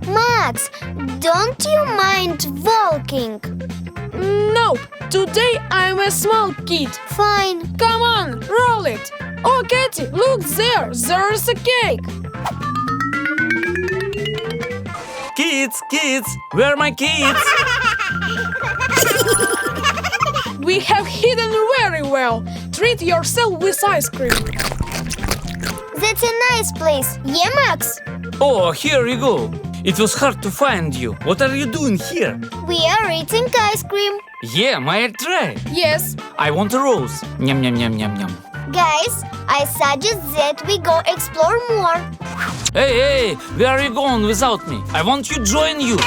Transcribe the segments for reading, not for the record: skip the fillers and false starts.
Max, don't you mind walking? Nope, today I'm a small kid. Fine. Come on, roll it. Oh, Katy, look there. There's a cake. Kids, where are my kids? We have hidden very well. Treat yourself with ice cream. That's a nice place. Yeah, Max? Oh, here you go. It was hard to find you. What are you doing here? We are eating ice cream. Yeah, may I try? Yes. I want a rose. Nyam, nyam, nyam, nyam, nyam. Guys, I suggest that we go explore more. Hey, where are you going without me? I want to join you.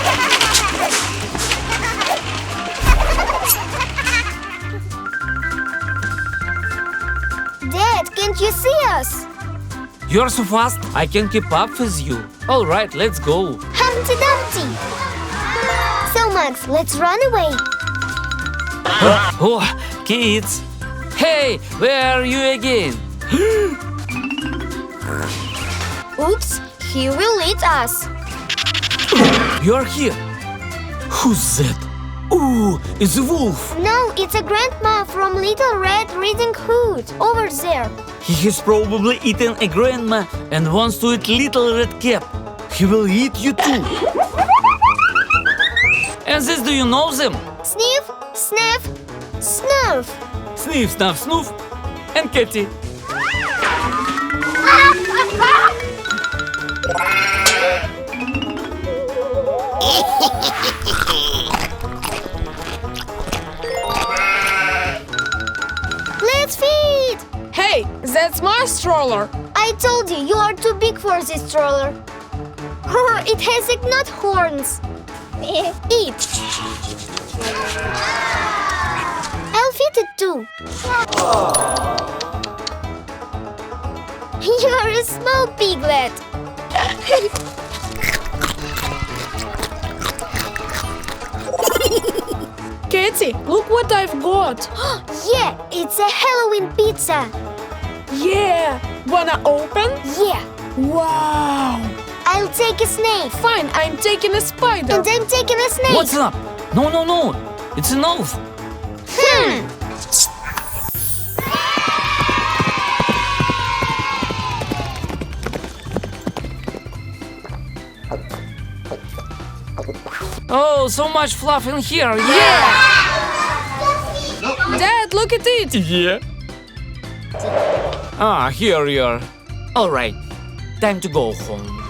Dad, can't you see us? You're so fast, I can keep up with you. All right, let's go. Humpty Dumpty. So, Max, let's run away. Oh, kids. Hey, where are you again? Oops, he will eat us. You're here. Who's that? Ooh, it's a wolf. No, it's a grandma from Little Red Riding Hood, over there. He has probably eaten a grandma and wants to eat Little Red Cap. He will eat you too. And this, do you know them? Sniff, sniff, snuff. Sniff, snuff, snoof, and Katy. Let's feed. Hey, that's my stroller. I told you, you are too big for this stroller. It has not horns. Eat. I'll feed it too. You're a small piglet. Katy, look what I've got. Yeah, it's a Halloween pizza. Yeah. Wanna open? Yeah, Wow. I'll take a snake. Fine, I'm taking a spider. And I'm taking a snake. What's up? No. It's an oath. Oh, so much fluff in here. Yeah. Dad, look at it. Yeah. Ah, here you are. All right. Time to go home.